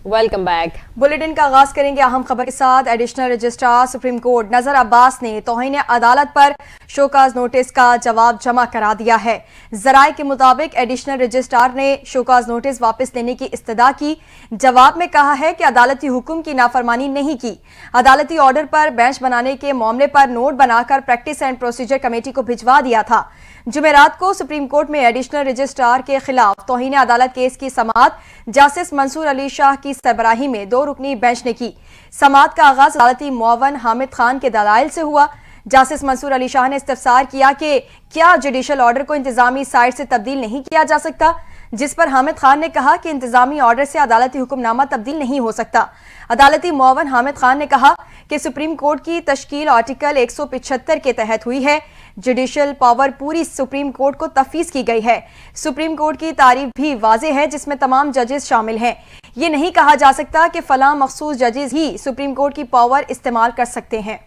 Welcome back. Bulletin का आगाज करेंगे अहम खबर के साथ। एडिशनल रजिस्ट्रार सुप्रीम कोर्ट नजर अब्बास ने तौहीन अदालत पर शोकाज नोटिस का जवाब जमा करा दिया है। जराये के मुताबिक एडिशनल रजिस्ट्रार ने शोकाज नोटिस वापस लेने की इस्तदा की। जवाब में कहा है कि अदालती हुक्म की नाफरमानी नहीं की। अदालती ऑर्डर पर बेंच बनाने के मामले पर नोट बनाकर प्रैक्टिस एंड प्रोसीजर कमेटी को भिजवा दिया था। जुमेरात को सुप्रीम कोर्ट में एडिशनल रजिस्ट्रार के खिलाफ तौहीन अदालत केस की समाअत जस्टिस मंसूर अली शाह की सरबराही में 2 रुकनी बेंच ने की। समाअत का आगाज अदालती मुअव्वन हामिद खान के दलाइल से हुआ। जस्टिस मंसूर अली शाह ने इस्तफसार किया कि क्या जुडिशल ऑर्डर को इंतजामी साइड से तब्दील नहीं किया जा सकता, जिस पर हामिद खान ने कहा कि इंतजामी ऑर्डर से अदालती हुक्मनामा तब्दील नहीं हो सकता। अदालती मुअव्वन हामिद खान ने कहा कि सुप्रीम कोर्ट की तश्कील आर्टिकल 175 के तहत हुई है। जुडिशल पावर पूरी सुप्रीम कोर्ट को तफवीज की गई है। सुप्रीम कोर्ट की तारीफ भी वाजे है जिसमें तमाम जजेस शामिल हैं। ये नहीं कहा जा सकता कि फलां मखसूस जजेस ही सुप्रीम कोर्ट की पावर इस्तेमाल कर सकते हैं।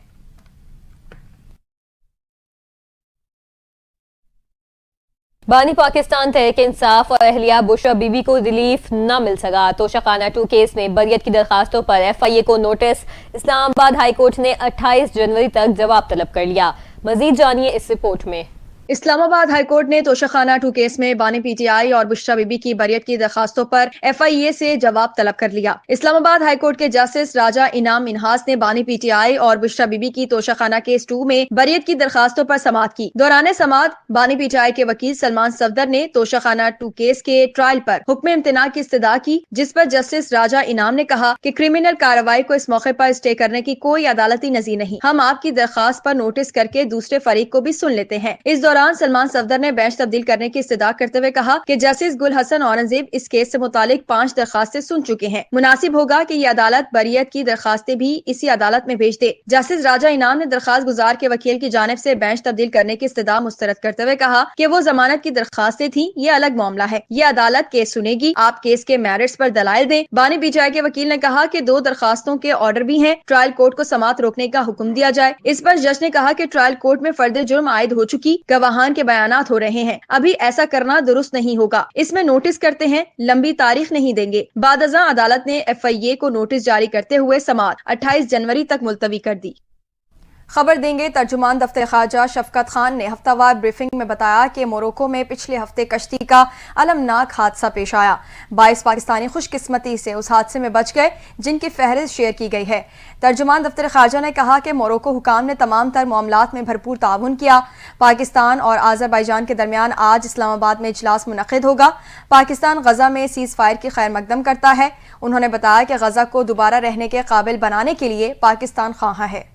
बानी पाकिस्तान तहरीक इंसाफ और अहलिया बुशरा बीबी को रिलीफ न मिल सका। तोशाखाना 2 केस में बरियत की दरखास्तों पर FIA को नोटिस। इस्लामाबाद हाई कोर्ट ने 28 जनवरी तक जवाब तलब कर लिया। मजीद जानिए इस रिपोर्ट में। इस्लामाबाद हाई कोर्ट ने तोशाखाना 2 केस में बानी PTI और बुशरा बीबी की बरियत की दरखास्तों पर FIA से जवाब तलब कर लिया। इस्लामाबाद हाई कोर्ट के जस्टिस राजा इनाम मिन्हास ने बानी PTI और बुशरा बीबी की तोशाखाना केस 2 में बरियत की दरखास्तों पर समाअत की। दौरान समाअत बानी PTI के वकील सलमान सफदर ने तोशाखाना 2 केस के ट्रायल पर हुक्म इम्तना की इस्तदा की, जिस पर जस्टिस राजा इनाम ने कहा कि क्रिमिनल कार्रवाई को इस मौके पर स्टे करने की कोई अदालती नजीर नहीं। हम आपकी दरखास्त पर नोटिस करके दूसरे फरीक को भी सुन लेते हैं। इस दौरान सलमान सफदर ने बेंच तब्दील करने की इस्तदा करते हुए कहा कि जस्टिस गुल हसन औरंगजेब इस केस से मुतालिक 5 दरखास्तें सुन चुके हैं। मुनासिब होगा कि ये अदालत बरियत की दरखास्तें भी इसी अदालत में भेज दे। जस्टिस राजा इनाम ने दरखास्त गुजार के वकील की जानिब से बेंच तब्दील करने की इस्तदा मुस्तरद करते हुए कहा कि वो जमानत की दरखास्तें थी, ये अलग मामला है। ये अदालत केस सुनेगी, आप केस के मेरिट्स पर दलाइल दें। बानी PTI के वकील ने कहा कि 2 दरखास्तों के ऑर्डर भी हैं, ट्रायल कोर्ट को समाअत रोकने का हुक्म दिया जाए। इस पर जज ने कहा कि ट्रायल कोर्ट में फर्द जुर्म आयद हो चुकी, गवाहान के बयानात हो रहे हैं, अभी ऐसा करना दुरुस्त नहीं होगा। इसमें नोटिस करते हैं, लंबी तारीख नहीं देंगे। बादअज़ां अदालत ने FIA को नोटिस जारी करते हुए समाअत 28 जनवरी तक मुलतवी कर दी। खबर देंगे तर्जुमान दफ्तर ख़ारजा शफकत खान ने हफ्तावार ब्रीफिंग में बताया कि मोरक्को में पिछले हफ्ते कश्ती का अलमनाक हादसा पेश आया। 22 पाकिस्तानी खुशकिस्मती से उस हादसे में बच गए, जिनकी फहरिस्त शेयर की गई है। तर्जुमान दफ्तर ख़ारजा ने कहा कि मोरक्को हुकाम ने तमाम तर मामलात में भरपूर ताउन किया। पाकिस्तान और आज़रबाईजान के दरमियान आज इस्लामाबाद में इजलास मुनक़िद होगा। पाकिस्तान गजा में सीज़ फायर की खैर मकदम करता है। उन्होंने बताया कि गजा को दोबारा रहने के काबिल बनाने के लिए पाकिस्तान ख्वाह है।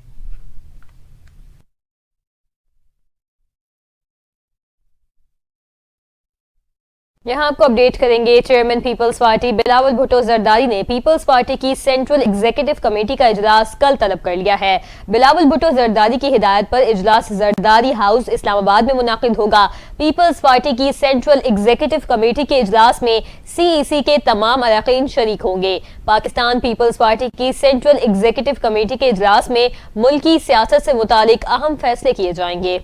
यहाँ आपको अपडेट करेंगे। चेयरमैन पीपल्स पार्टी बिलावल भुट्टो जरदारी ने पीपल्स पार्टी की सेंट्रल एग्जीक्यूटिव कमेटी का इजलास कल तलब कर लिया है। बिलावल भुट्टो जरदारी की हिदायत पर इजलास जरदारी हाउस इस्लामाबाद में मुनाकिद होगा। पीपल्स पार्टी की सेंट्रल एग्जीक्यूटिव कमेटी के इजलास में CEC के तमाम अरकान शरीक होंगे। पाकिस्तान पीपल्स पार्टी की सेंट्रल एग्जीक्यूटिव कमेटी के इजलास में मुल्की सियासत से मुतालिक अहम फैसले किए जाएंगे।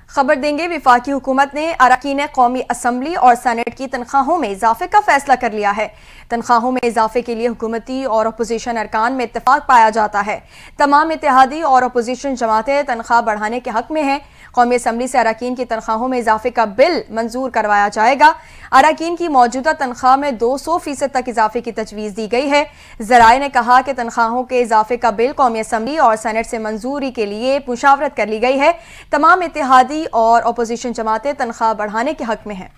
खबर देंगे विफाकी हुकूमत ने अरकान कौमी असम्बली और सेनेट की तनख्वाहों में इजाफे का फैसला कर लिया है। तनख्वाहों में इजाफे के लिए हुकूमती और अपोजिशन अरकान में इत्तेफाक पाया जाता है। तमाम इत्तेहादी और अपोजिशन जमातें तनख्वाह बढ़ाने के हक में हैं। कौमी असम्बली से अरकान की तनख्वाहों में इजाफे का बिल मंजूर करवाया जाएगा। अरकान की मौजूदा तनख्वाह में 200% तक इजाफे की तजवीज़ दी गई है। ज़राए ने कहा कि तनख्वाहों के इजाफे का बिल कौमी असम्बली और सेनेट से मंजूरी के लिए मुशावरत कर ली गई है। तमाम इत्तेहादी और अपोजिशन जमातें तनख्वाह बढ़ाने के हक में हैं।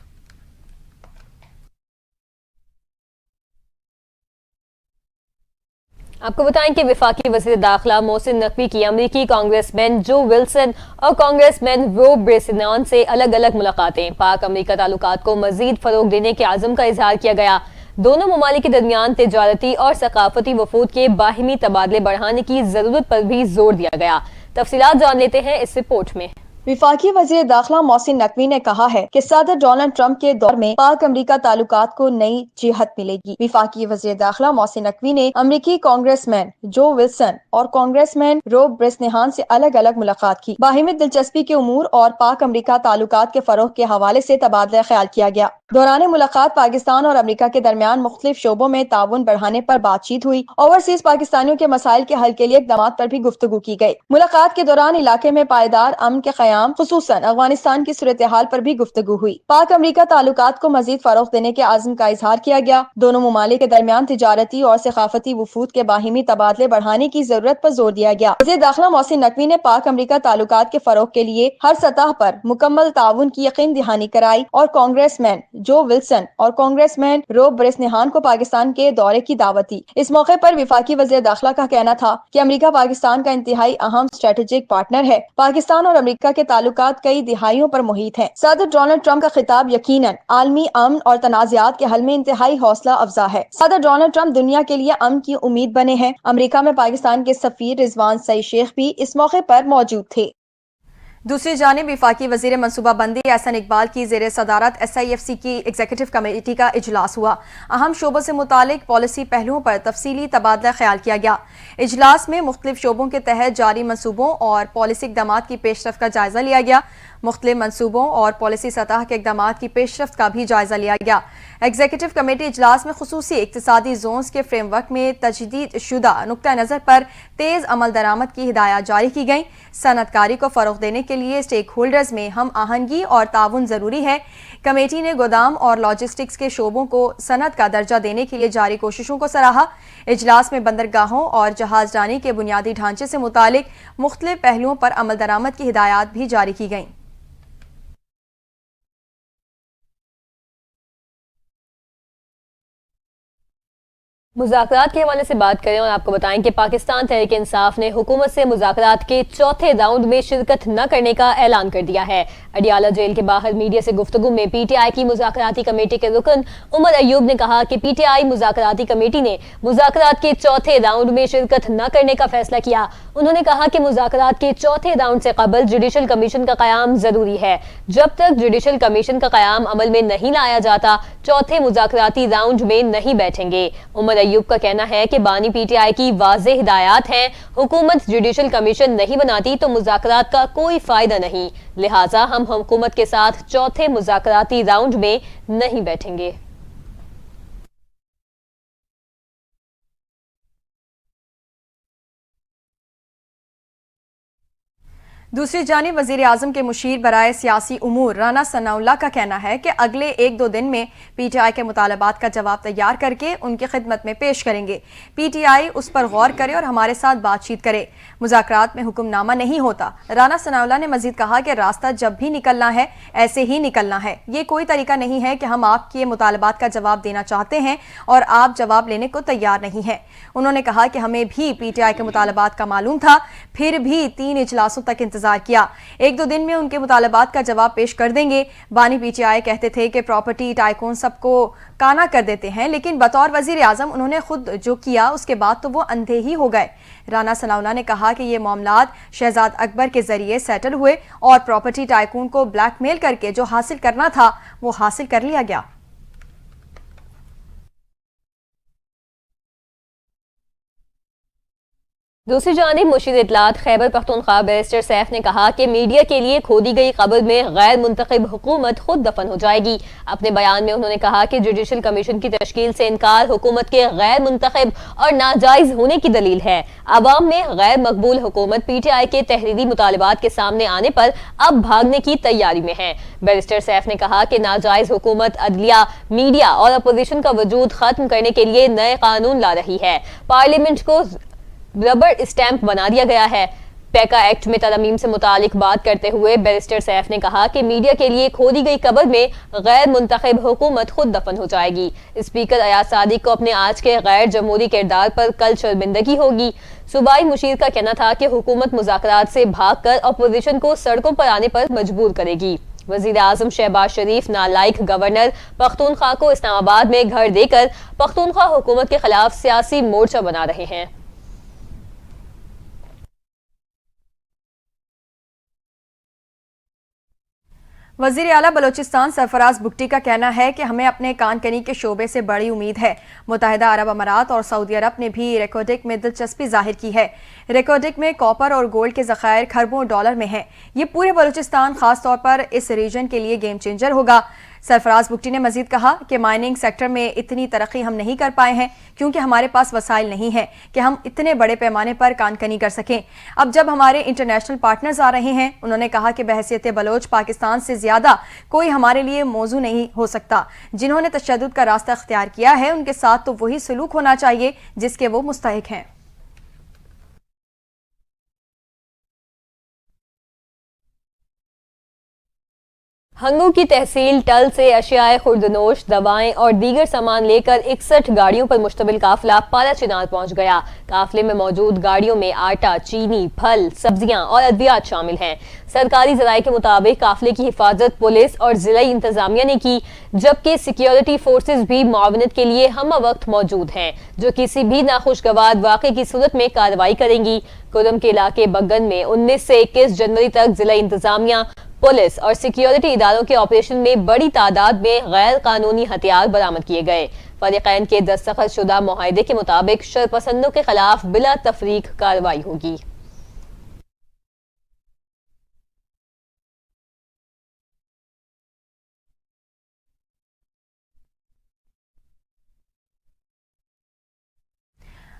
आपको बताएं कि वफाकी वज़ीर दाखिला मोहसिन नकवी की अमरीकी कांग्रेसमैन जो विल्सन और कांग्रेसमैन वो ब्रेसिनान से अलग अलग मुलाकातें। पाक अमरीका ताल्लुकात को मजीद फरोग देने के आज़म का इजहार किया गया। दोनों ममालिक के दरमियान तिजारती और सकाफती वफूद के बाहिमी तबादले बढ़ाने की जरूरत पर भी जोर दिया गया। तफसीलात जान लेते हैं इस रिपोर्ट में। विफाकी वज़ीर दाखिला मोहसिन नकवी ने कहा है कि सदर डोनाल्ड ट्रंप के दौर में पाक अमरीका ताल्लुकात को नई जिहत मिलेगी। विफाकी वज़ीर दाखिला मोहसिन नकवी ने अमरीकी कांग्रेसमैन जो विल्सन और कांग्रेसमैन रोब ब्रेसनेहान से अलग अलग मुलाकात की। बाहिमी दिलचस्पी के उमूर और पाक अमरीका ताल्लुकात के फरोग के हवाले से तबादला ख्याल किया गया। दौरान मुलाकात पाकिस्तान और अमरीका के दरमियान मुख्तलिफ शोबों में ताउन बढ़ाने पर बातचीत हुई। ओवरसीज पाकिस्तानियों के मसाइल के हल के लिए इक़दाम पर भी गुफ्तगू की गई। मुलाकात के दौरान इलाके में पायदार अमन के क़याम खुसूसन अफगानिस्तान की सूरत हाल पर भी गुफ्तगू हुई। पाक अमरीका ताल्लुकात को मजीद फरोग देने के आज़म का इजहार किया गया। दोनों मुमालिक के दरमियान तिजारती और सकाफती वफूद के बाहिमी तबादले बढ़ाने की जरूरत पर जोर दिया गया। वज़ीर दाखिला मोहसिन नकवी ने पाक अमरीका ताल्लुकात के फरोग के लिए हर सतह पर मुकम्मल ताउन की यकीन दहानी कराई और कांग्रेसमैन जो विल्सन और कांग्रेसमैन रोब ब्रेसनेहान को पाकिस्तान के दौरे की दावत दी। इस मौके पर विफाकी वज़ीर दाखिला का कहना था कि अमरीका पाकिस्तान का इंतहाई अहम स्ट्रेटेजिक पार्टनर है। पाकिस्तान और अमरीका के ताल्लुकात कई दिहाइयों पर मुहित हैं। सदर डोनाल्ड ट्रंप का खिताब यकीनन आलमी अमन और तनाज़ात के हल में इंतहाई हौसला अफजा है। सदर डोनाल्ड ट्रंप दुनिया के लिए अमन की उम्मीद बने हैं। अमरीका में पाकिस्तान के सफीर रिजवान सईद शेख भी इस मौके पर मौजूद थे। दूसरी जानिब वफाकी वज़ीर मनसूबाबंदी एहसन इकबाल की ज़ेर सदारत SIFC की एग्जीक्यूटिव कमेटी का इजलास हुआ। अहम शोबों से मुतालिक पॉलिसी पहलुओं पर तफसीली तबादला ख्याल किया गया। इजलास में मुख्तलिफ शोबों के तहत जारी मनसूबों और पॉलिसी इक़दाम की पेशरफ्त का जायजा लिया गया। मुख्तलिफ मनसूबों और पॉलिसी सतह के इक़दाम की पेशरफ्त का भी जायजा लिया गया। एग्जीक्यूटिव कमेटी इजलास में खुसूसी इक़्तिसादी जोन्स के फ्रेमवर्क में तजदीद शुदा नुक्ता नज़र पर तेज़ अमल दरामद की हिदायत जारी की गई। सनअतकारी को फ़रोग़ देने के लिए स्टेक होल्डर्स में हम आहंगी और ताउन ज़रूरी है। कमेटी ने गोदाम और लॉजिस्टिक्स के शोबों को सनत का दर्जा देने के लिए जारी कोशिशों को सराहा। इजलास में बंदरगाहों और जहाजरानी के बुनियादी ढांचे से मुतालिक मुख्तलिफ पहलुओं पर अमल दरामद की हिदायत भी जारी की गई। मुज़ाकरात के हवाले से बात करें और आपको बताएं कि पाकिस्तान तहरीक इंसाफ ने हुकूमत से मुज़ाकरात के चौथे राउंड में शिरकत न करने का ऐलान कर दिया है। अडियाला जेल के बाहर मीडिया से गुफ्तगू में PTI की मुज़ाकराती कमेटी के रुकन उमर अयूब ने कहा कि PTI मुज़ाकराती कमेटी ने मुज़ाकरात के चौथे राउंड में शिरकत न करने का फैसला किया। उन्होंने कहा कि मुज़ाकरात के चौथे राउंड से कबल जुडिशल कमीशन का क़याम जरूरी है। जब तक जुडिशल कमीशन का क़याम अमल में नहीं लाया जाता, चौथे मुज़ाकराती राउंड में नहीं बैठेंगे। उमर अयूब का कहना है कि बानी PTI की वाज़ेह हिदायत हैं, हुकूमत जुडिशल कमीशन नहीं बनाती तो मुज़ाकरात का कोई फायदा नहीं, लिहाजा हम हुकूमत के साथ चौथे मुज़ाकराती राउंड में नहीं बैठेंगे। दूसरी जानिब वज़ीर आज़म के मुशीर बराए सियासी उमूर राना सनाउल्लाह का कहना है कि अगले 1-2 दिन में PTI के मुतालबात का जवाब तैयार करके उनकी खिदमत में पेश करेंगे। PTI उस पर गौर करे और हमारे साथ बातचीत करे। मुज़ाकरात में हुक्मनामा नहीं होता। राना सनाउल्लाह ने मजीद कहा कि रास्ता जब भी निकलना है ऐसे ही निकलना है। ये कोई तरीका नहीं है कि हम आपके मुतालबात का जवाब देना चाहते हैं और आप जवाब लेने को तैयार नहीं है। उन्होंने कहा कि हमें भी PTI के मुतालबात का मालूम था, फिर भी 3 इजलासों तक इंतजार किया। 1-2 दिन में उनके मुतालबात का जवाब पेश कर देंगे। बानी PTI कहते थे कि प्रॉपर्टी टाइकून सबको काना कर देते हैं, लेकिन बतौर वजीर आजम उन्होंने खुद जो किया उसके बाद तो वो अंधे ही हो गए। राना सनाउल्लाह ने कहा कि ये मामलात शहजाद अकबर के जरिए सेटल हुए और प्रॉपर्टी टाइकून को ब्लैकमेल करके जो हासिल करना था वो हासिल कर लिया गया। दूसरी जानिब मुशीर इत्तलात खैबर पख्तूनख्वा बैरिस्टर सैफ ने कहा कि मीडिया के लिए खोदी गई खबर में गैर मुंतखब हुकूमत खुद दफन हो जाएगी। अपने बयान में उन्होंने कहा कि जुडिशल कमीशन की तश्कील से इनकार हुकूमत के गैर मुंतखब और नाजायज होने की दलील है। अवाम में गैर मकबूल हुकूमत PTI के तहरीरी मुतालबात के सामने आने पर अब भागने की तैयारी में है। बैरिस्टर सैफ ने कहा कि नाजायज हुकूमत अदलिया, मीडिया और अपोजिशन का वजूद खत्म करने के लिए नए कानून ला रही है। पार्लियामेंट को रबर स्टैंप बना दिया गया है। पैका एक्ट में तरमीम से मुतालिक बात करते हुए बैरिस्टर सैफ ने कहा कि मीडिया के लिए खोदी गई खबर में गैर मुंतखब हुकूमत खुद दफन हो जाएगी। स्पीकर अयाज सादिक को अपने आज के गैर जमहूरी किरदार पर कल शर्मिंदगी होगी। सूबाई मुशीर का कहना था कि हुकूमत मुज़ाकरात से भागकर अपोजिशन को सड़कों पर आने पर मजबूर करेगी। वजीर आजम शहबाज शरीफ नालायक गवर्नर पख्तूनख्वा को इस्लामाबाद में घर देकर पख्तूनख्वा हुकूमत के खिलाफ सियासी मोर्चा बना रहे हैं। वजीर आला बलोचिस्तान सरफराज बुगटी का कहना है कि हमें अपने कानकनी के शोबे से बड़ी उम्मीद है। मुत्तहिदा अरब अमारात और सऊदी अरब ने भी रेकोडिक में दिलचस्पी जाहिर की है। रेकोडिक में कॉपर और गोल्ड के ज़खायर खरबों डॉलर में हैं। ये पूरे बलोचिस्तान खास तौर पर इस रीजन के लिए गेम चेंजर होगा। सरफराज बुगटी ने मजीद कहा कि माइनिंग सेक्टर में इतनी तरक्की हम नहीं कर पाए हैं क्योंकि हमारे पास वसाइल नहीं है कि हम इतने बड़े पैमाने पर कानकनी कर सकें। अब जब हमारे इंटरनेशनल पार्टनर्स आ रहे हैं, उन्होंने कहा कि बहैसियत बलोच पाकिस्तान से ज्यादा कोई हमारे लिए मौजू नहीं हो सकता। जिन्होंने तशद्दुद का रास्ता इख्तियार किया है उनके साथ तो वही सलूक होना चाहिए जिसके वो मुस्तहिक हैं। हंगू की तहसील टल से अशियाए खुर्दनोश, दवाएं और दीगर सामान लेकर 61 गाड़ियों पर मुश्तमिल काफिला पाला चिनार पहुंच गया। काफिले में मौजूद गाड़ियों में आटा, चीनी, फल, सब्जियां और अद्वियात शामिल हैं। सरकारी जराये के मुताबिक काफिले की हिफाजत पुलिस और जिला इंतजामिया ने की, जबकि सिक्योरिटी फोर्सेज भी मुआवनत के लिए हम वक्त मौजूद हैं, जो किसी भी नाखुशगवार वाक़े की सूरत में कार्रवाई करेंगी। कुरम के इलाके बग्गन में 19 से 21 जनवरी तक जिला इंतजामिया, पुलिस और सिक्योरिटी इदारों के ऑपरेशन में बड़ी तादाद में गैर कानूनी हथियार बरामद किए गए। फरीकैन के दस्तखत शुदा मुआहदे के मुताबिक शरपसंदों के खिलाफ बिला तफरीक कार्रवाई होगी।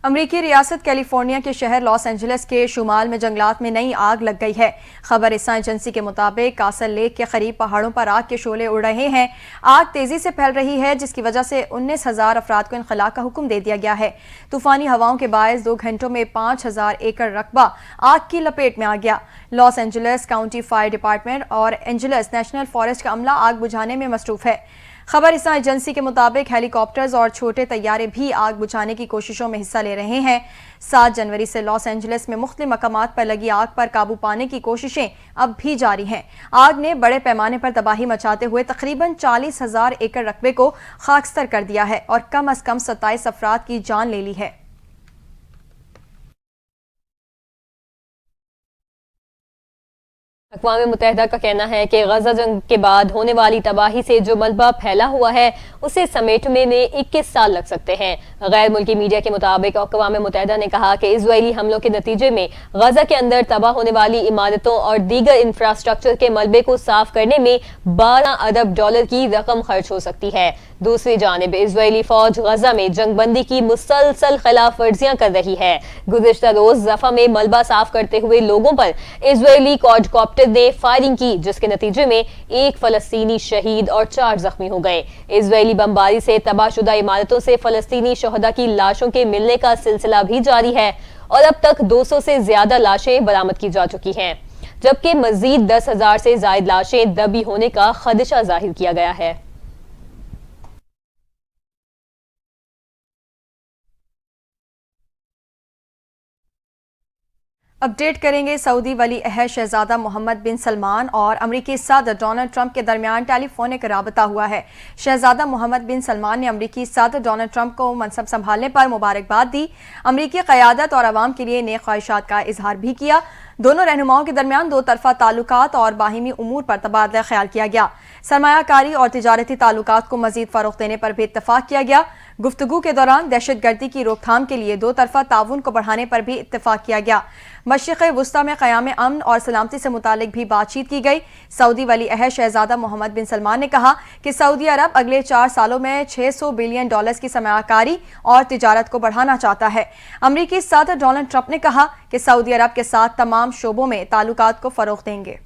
अमरीकी रियासत कैलिफोर्निया के शहर लॉस एंजलिस के शुमाल में जंगलात में नई आग लग गई है। खबर इस्सा एजेंसी के मुताबिक कासल लेक के करीब पहाड़ों पर आग के शोले उड़ रहे हैं। आग तेजी से फैल रही है जिसकी वजह से 19,000 अफराद को इनखला का हुक्म दे दिया गया है। तूफानी हवाओं के बायस 2 घंटों में 5,000 एकड़ रकबा आग की लपेट में आ गया। Los Angeles county fire department और एंजलिस नेशनल फॉरेस्ट का अमला आग बुझाने में मसरूफ है। खबर इस्सा एजेंसी के मुताबिक हेलीकॉप्टर्स और छोटे तैयारे भी आग बुझाने की कोशिशों में हिस्सा ले रहे हैं। 7 जनवरी से लॉस एंजलिस में मुख्तलिफ मकामात पर लगी आग पर काबू पाने की कोशिशें अब भी जारी हैं। आग ने बड़े पैमाने पर तबाही मचाते हुए तकरीबन 40,000 एकड़ रकबे को खाकस्तर कर दिया है और कम अज कम 27 अफराद की जान ले ली है। अक़वाम मुत्तहिदा का कहना है कि गजा जंग के बाद होने वाली तबाही से जो मलबा फैला हुआ है उसे समेटने में 21 साल लग सकते हैं। गैर मुल्की मीडिया के मुताबिक अक़वाम मुत्तहिदा ने कहा कि इजरायली हमलों के नतीजे में गजा के अंदर तबाह होने वाली इमारतों और दीगर इंफ्रास्ट्रक्चर के मलबे को साफ करने में 12 अरब डॉलर की रकम खर्च हो सकती है। दूसरी जानिब इजरायली फौज गजा में जंगबंदी की मुसलसल खिलाफ वर्जियां कर रही है। गुज़िश्ता रोज रफा में मलबा साफ करते हुए लोगों पर इजरायली क्वाडकॉप्टर ने फायरिंग की, जिसके नतीजे में 1 फलस्तीनी शहीद और 4 जख्मी हो गए। इजरायली बमबारी से तबाहशुदा इमारतों से फलस्तीनी शहदा की लाशों के मिलने का सिलसिला भी जारी है और अब तक 200 से ज्यादा लाशें बरामद की जा चुकी हैं, जबकि मजीद 10,000 से ज्यादा लाशें दबी होने का खदशा जाहिर किया गया है। अपडेट करेंगे सऊदी वली अहद शहजादा मोहम्मद बिन सलमान और अमरीकी सदर डोनाल्ड ट्रंप के दरमियान टेलीफोनिक राबता हुआ है। शहजादा मोहम्मद बिन सलमान ने अमरीकी सदर डोनाल्ड ट्रंप को मनसब संभालने पर मुबारकबाद दी। अमरीकी क़यादत और अवाम के लिए नेक ख्वाहिशात का इजहार भी किया। दोनों रहनुमाओं के दरमियान 2 तरफा ताल्लुकात और बाहिमी उमूर पर तबादला ख्याल किया गया। सरमायाकारी और तिजारती ताल्लुकात को मजीद फरोग़ देने पर भी इत्तफाक किया गया। गुफ्तगू के दौरान दहशतगर्दी की रोकथाम के लिए 2 तरफा ताउन को बढ़ाने पर भी इत्तफाक किया गया। मशरिक़ वुस्ता में क़याम अमन और सलामती से मुतालिक भी बातचीत की गई। सऊदी वली अहद शहजादा मोहम्मद बिन सलमान ने कहा कि सऊदी अरब अगले 4 सालों में $600 बिलियन की सरमायाकारी और तिजारत को बढ़ाना चाहता है। अमरीकी सदर डोनाल्ड ट्रंप ने कहा कि सऊदी अरब के साथ तमाम शोबों में ताल्लुकात को फरोग़ देंगे।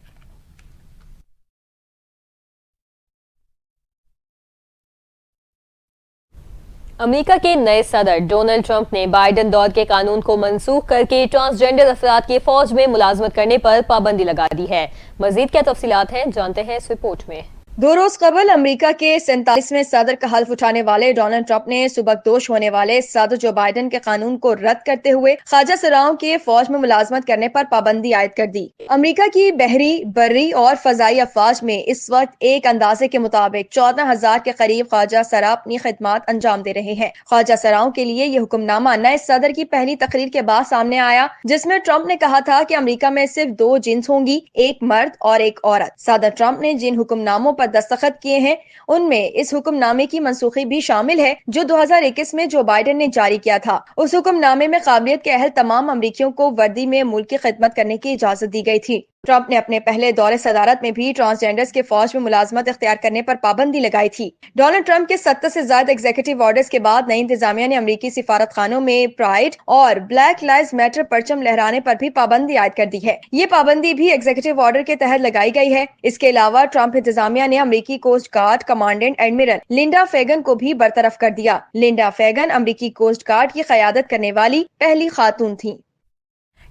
अमेरिका के नए सदर डोनाल्ड ट्रंप ने बाइडन दौर के कानून को मनसूख करके ट्रांसजेंडर अफराद की फौज में मुलाजमत करने पर पाबंदी लगा दी है। मजीद क्या तफसीलात हैं, जानते हैं इस रिपोर्ट में। 2 रोज कबल अमेरिका के 47वें सदर का हल्फ उठाने वाले डोनाल्ड ट्रंप ने सुबकदोश होने वाले सदर जो बाइडेन के कानून को रद्द करते हुए ख्वाजा सराओं के फौज में मुलाजमत करने पर पाबंदी आयद कर दी। अमेरिका की बहरी, बर्री और फजाई अफवाज में इस वक्त एक अंदाजे के मुताबिक 14,000 के करीब ख्वाजा सरा अपनी खिदमत अंजाम दे रहे हैं। ख्वाजा सराओं के लिए ये हुक्मनामा नए सदर की पहली तकरीर के बाद सामने आया, जिसमें ट्रंप ने कहा था कि अमेरिका में सिर्फ 2 जिन्स होंगी, एक मर्द और एक औरत। सदर ट्रंप ने जिन हुक्मनामों पर दस्तखत किए हैं उनमें इस हुक्मनामे की मनसूखी भी शामिल है जो 2021 में जो बाइडेन ने जारी किया था। उस हुक्मनामे में काबिलियत के अहल तमाम अमरीकियों को वर्दी में मुल्क की खिदमत करने की इजाजत दी गई थी। ट्रंप ने अपने पहले दौरे सदारत में भी ट्रांसजेंडर्स के फौज में मुलाजमत इख्तियार करने पर पाबंदी लगाई थी। डोनाल्ड ट्रंप के 70 से ज्यादा एग्जीक्यूटिव ऑर्डर्स के बाद नई इंतजामिया ने अमरीकी सिफारत खानों में प्राइड और ब्लैक लाइव्स मैटर परचम लहराने पर भी पाबंदी आयद कर दी है। ये पाबंदी भी एग्जीक्यूटिव ऑर्डर के तहत लगाई गई है। इसके अलावा ट्रंप इंतजामिया ने अमरीकी coast guard commandant admiral Linda Fagan को भी बरतरफ कर दिया। लिंडा फेगन अमरीकी कोस्ट गार्ड की क़यादत करने वाली पहली खातून थी।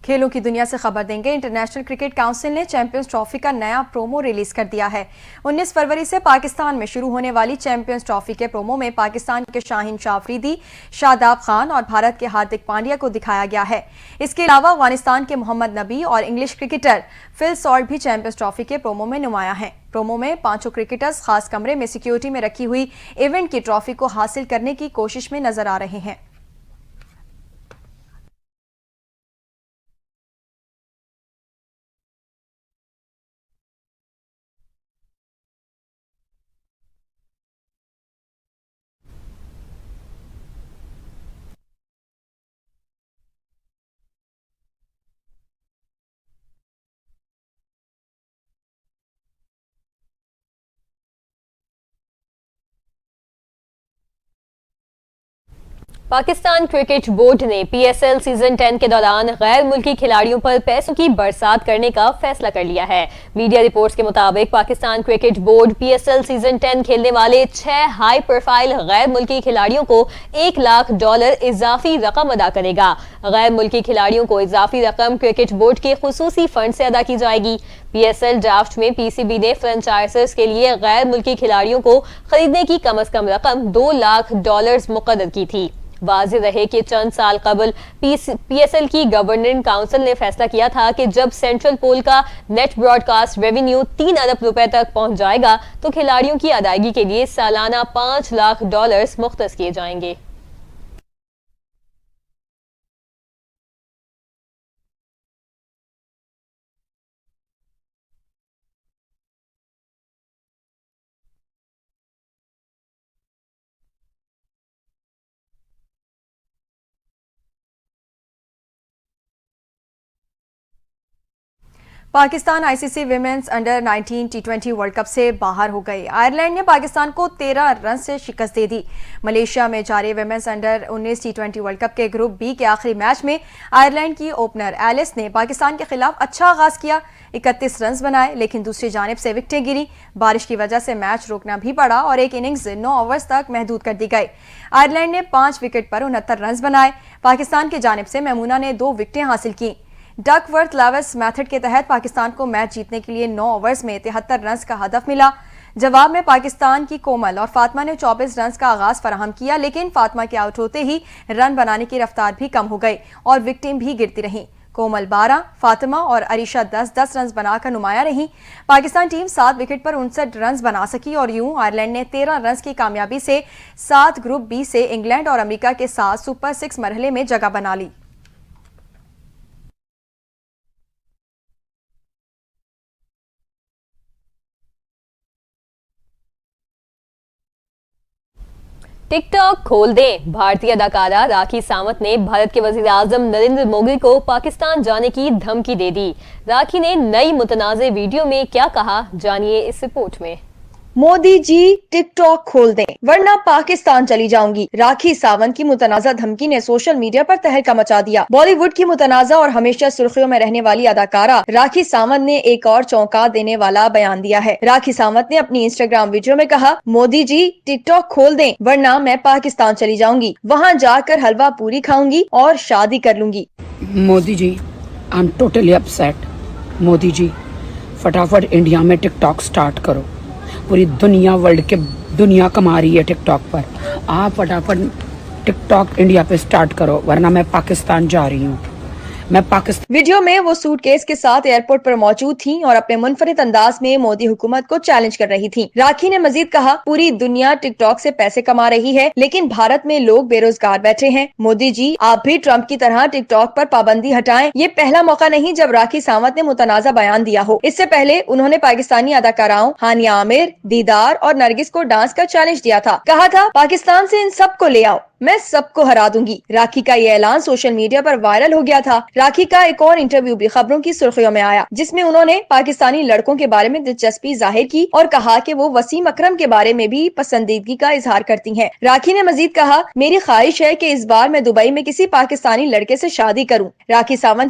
खेलों की दुनिया से खबर देंगे। इंटरनेशनल क्रिकेट काउंसिल ने चैंपियंस ट्रॉफी का नया प्रोमो रिलीज कर दिया है। 19 फरवरी से पाकिस्तान में शुरू होने वाली चैंपियंस ट्रॉफी के प्रोमो में पाकिस्तान के शाहीन शाह अफरीदी, शादाब खान और भारत के हार्दिक पांड्या को दिखाया गया है। इसके अलावा अफगानिस्तान के मोहम्मद नबी और इंग्लिश क्रिकेटर फिल सॉल्ट भी चैंपियंस ट्रॉफी के प्रोमो में नुमाया है। प्रोमो में 5 क्रिकेटर्स खास कमरे में सिक्योरिटी में रखी हुई इवेंट की ट्रॉफी को हासिल करने की कोशिश में नजर आ रहे हैं। पाकिस्तान क्रिकेट बोर्ड ने पीएसएल सीजन 10 के दौरान गैर मुल्की खिलाड़ियों पर पैसों की बरसात करने का फैसला कर लिया है। मीडिया रिपोर्ट्स के मुताबिक Pakistan cricket board PSL season 10 खेलने वाले 6 हाई प्रोफाइल गैर मुल्की खिलाड़ियों को $1 लाख इजाफी रकम अदा करेगा। गैर मुल्की खिलाड़ियों को इजाफी रकम क्रिकेट बोर्ड के खुसूसी फंड से अदा की जाएगी। पीएसएल ड्राफ्ट में पीसीबी ने फ्रेंचाइजर्स के लिए गैर मुल्की खिलाड़ियों को खरीदने की कम अज कम रकम $2 लाख मुकर्रर की थी। वाज़ेह रहे कि चंद साल कबल पीएसएल की गवर्निंग काउंसिल ने फैसला किया था कि जब सेंट्रल पोल का नेट ब्रॉडकास्ट रेवेन्यू $3 अरब तक पहुंच जाएगा तो खिलाड़ियों की अदायगी के लिए सालाना $5 लाख मुख्तस किए जाएंगे। पाकिस्तान आईसीसी विमेंस अंडर 19 टी20 वर्ल्ड कप से बाहर हो गई। आयरलैंड ने पाकिस्तान को 13 रन से शिकस्त दे दी। मलेशिया में जारी विमेंस अंडर 19 टी20 वर्ल्ड कप के ग्रुप बी के आखिरी मैच में आयरलैंड की ओपनर एलिस ने पाकिस्तान के खिलाफ अच्छा आगाज किया, 31 रन बनाए, लेकिन दूसरी जानिब से विकेटें गिरी। बारिश की वजह से मैच रोकना भी पड़ा और एक इनिंग्स 9 ओवर्स तक महदूद कर दी गई। आयरलैंड ने 5 विकेट पर 69 रन बनाए। पाकिस्तान की जानिब से मैमूना ने 2 विकेटें हासिल की। डकवर्थ लेविस मेथड के तहत पाकिस्तान को मैच जीतने के लिए 9 ओवर्स में 73 रन का हदफ मिला। जवाब में पाकिस्तान की कोमल और फातिमा ने 24 रन का आगाज फराहम किया, लेकिन फातिमा के आउट होते ही रन बनाने की रफ्तार भी कम हो गई और विकेटें भी गिरती रहीं। कोमल 12, फातिमा और अरीशा 10 रन बनाकर नुमाया रही। पाकिस्तान टीम 7 विकेट पर 59 रन बना सकी और यूं आयरलैंड ने 13 रन की कामयाबी से 7 ग्रुप बी से इंग्लैंड और अमेरिका के साथ सुपर 6 मरहले में जगह बना ली। टिकटॉक खोल दें। भारतीय अदाकारा राखी सावंत ने भारत के वजीर आजम नरेंद्र मोदी को पाकिस्तान जाने की धमकी दे दी। राखी ने नई मुतनाज़े वीडियो में क्या कहा, जानिए इस रिपोर्ट में। मोदी जी टिकटॉक खोल दें वरना पाकिस्तान चली जाऊंगी। राखी सावंत की मुतनाज़ा धमकी ने सोशल मीडिया पर तहलका मचा दिया। बॉलीवुड की मुतनाज़ा और हमेशा सुर्खियों में रहने वाली अदाकारा राखी सावंत ने एक और चौंका देने वाला बयान दिया है। राखी सावंत ने अपनी इंस्टाग्राम वीडियो में कहा, मोदी जी टिकटॉक खोल दें वरना मैं पाकिस्तान चली जाऊंगी, वहाँ जाकर हलवा पूरी खाऊंगी और शादी कर लूंगी। Modi ji, I am totally upset. Modi ji, फटाफट इंडिया में टिकटॉक स्टार्ट करो। पूरी दुनिया वर्ल्ड के दुनिया कमा रही है टिकटॉक पर। आप फटाफट टिकटॉक इंडिया पे स्टार्ट करो, वरना मैं पाकिस्तान जा रही हूँ। मैं पाकिस्तान वीडियो में वो सूटकेस के साथ एयरपोर्ट पर मौजूद थीं और अपने मुनफरिद अंदाज में मोदी हुकूमत को चैलेंज कर रही थीं। राखी ने मजीद कहा, पूरी दुनिया टिकटॉक से पैसे कमा रही है, लेकिन भारत में लोग बेरोजगार बैठे हैं। मोदी जी, आप भी ट्रंप की तरह टिकटॉक पर पाबंदी हटाएं। ये पहला मौका नहीं जब राखी सावंत ने मुतनाज़ा बयान दिया हो। इससे पहले उन्होंने पाकिस्तानी अदाकाराओं हानिया आमिर, दीदार और नरगिस को डांस का चैलेंज दिया था। कहा था, पाकिस्तान से इन सबको ले आओ, मैं सबको हरा दूंगी। राखी का ये ऐलान सोशल मीडिया पर वायरल हो गया था। राखी का एक और इंटरव्यू भी खबरों की सुर्खियों में आया, जिसमें उन्होंने पाकिस्तानी लड़कों के बारे में दिलचस्पी जाहिर की और कहा कि वो वसीम अकरम के बारे में भी पसंदीदगी का इजहार करती हैं। राखी ने मजीद कहा, मेरी ख्वाहिश है कि इस बार मैं दुबई में किसी पाकिस्तानी लड़के से शादी करूं। राखी सावंत